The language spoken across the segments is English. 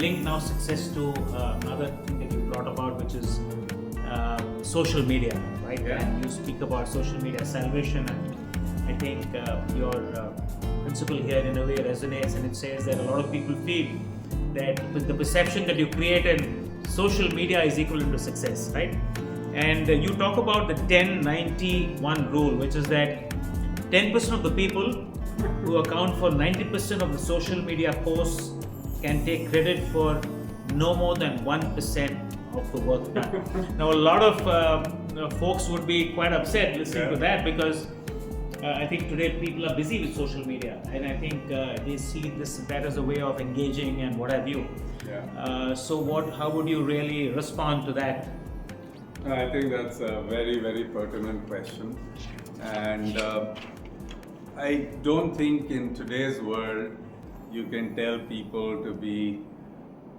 link now success to another thing that you brought about, which is social media, right? Yeah. And you speak about social media salvation, and I think your principle here in a way resonates, and it says that a lot of people feel that with the perception that you created, social media is equivalent to success, right? And you talk about the 10-90-1 rule, which is that 10% of the people who account for 90% of the social media posts can take credit for no more than 1% of the work done. Now, a lot of folks would be quite upset listening to that, because I think today people are busy with social media, and I think they see that as a way of engaging and what have you. So how would you really respond to that? I think that's a very, very pertinent question. And I don't think in today's world you can tell people to be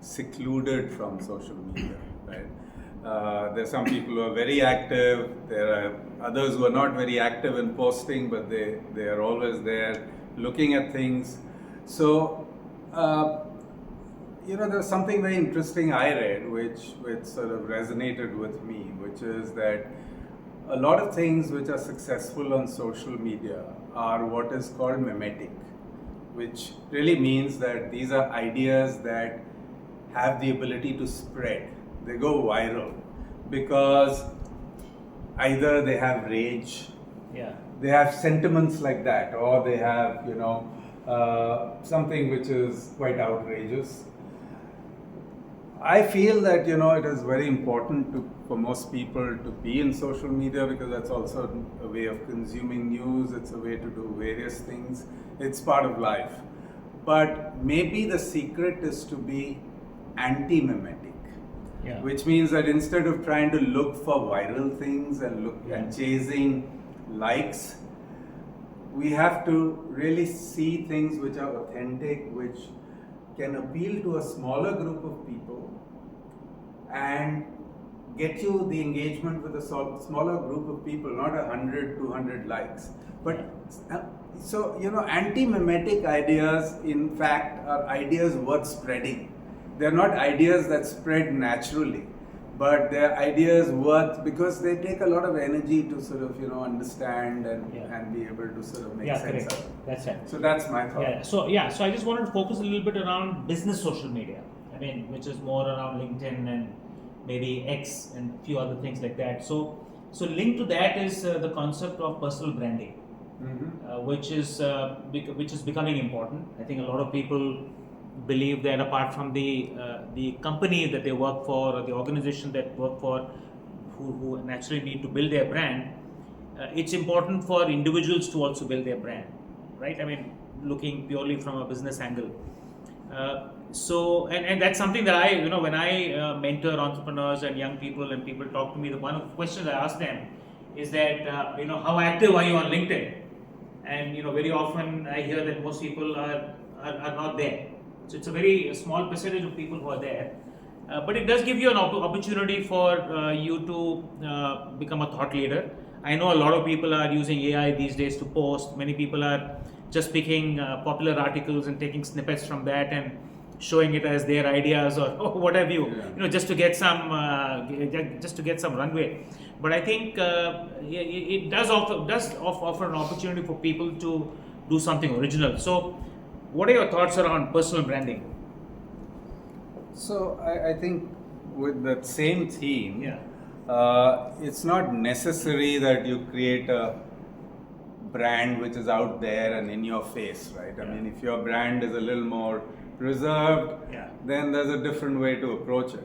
secluded from social media, right? There's some people who are very active, there are others who are not very active in posting, but they are always there looking at things. So, there's something very interesting I read which sort of resonated with me, which is that a lot of things which are successful on social media are what is called mimetic, which really means that these are ideas that have the ability to spread. They go viral because either they have rage, they have sentiments like that, or they have, something which is quite outrageous. I feel that it is very important for most people to be in social media, because that's also a way of consuming news. It's a way to do various things. It's part of life. But maybe the secret is to be anti-mimetic, which means that instead of trying to look for viral things and chasing likes, we have to really see things which are authentic, which can appeal to a smaller group of people and get you the engagement with a smaller group of people, not 100, 200 likes. But anti-mimetic ideas, in fact, are ideas worth spreading. They're not ideas that spread naturally, but they're ideas worth, because they take a lot of energy to sort of, understand and be able to sort of make sense of it. That's right. So that's my thought. So I just wanted to focus a little bit around business social media. I mean, which is more around LinkedIn and maybe X and a few other things like that. So linked to that is the concept of personal branding, which is becoming important. I think a lot of people believe that apart from the company that they work for, or the organization that work for, who naturally need to build their brand, it's important for individuals to also build their brand, right? I mean, looking purely from a business angle. And that's something that I, when I mentor entrepreneurs and young people, and people talk to me, the one of the questions I ask them is that, how active are you on LinkedIn? And, very often I hear that most people are not there. So it's a very small percentage of people who are there. But it does give you an opportunity for you to become a thought leader. I know a lot of people are using AI these days to post. Many people are just picking popular articles and taking snippets from that and showing it as their ideas or what have you, just to get some runway. But I think it does offer an opportunity for people to do something original. So, what are your thoughts around personal branding? So I think with that same theme, it's not necessary that you create a brand which is out there and in your face, right? I mean, if your brand is a little more reserved, then there's a different way to approach it.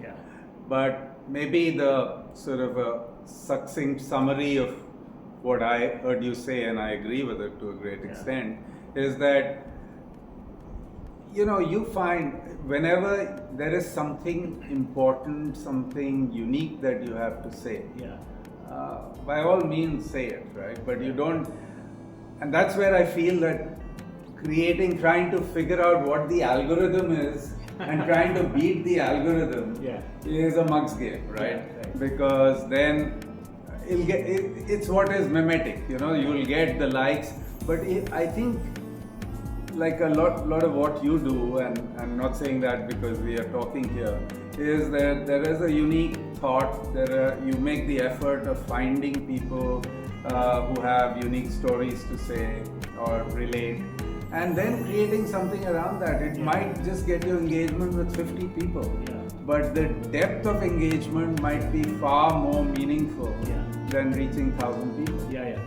But maybe the sort of a succinct summary of what I heard you say, and I agree with it to a great extent, is that you find whenever there is something important, something unique that you have to say, by all means say it, right? But you don't, and that's where I feel that trying to figure out what the algorithm is and trying to beat the algorithm is a mug's game, right? Because then it's what is mimetic, you'll get the likes, but I think like a lot of what you do, and I'm not saying that because we are talking here, is that there is a unique thought. You make the effort of finding people who have unique stories to say or relate, and then creating something around that. It might just get you engagement with 50 people, but the depth of engagement might be far more meaningful than reaching 1,000 people. Yeah.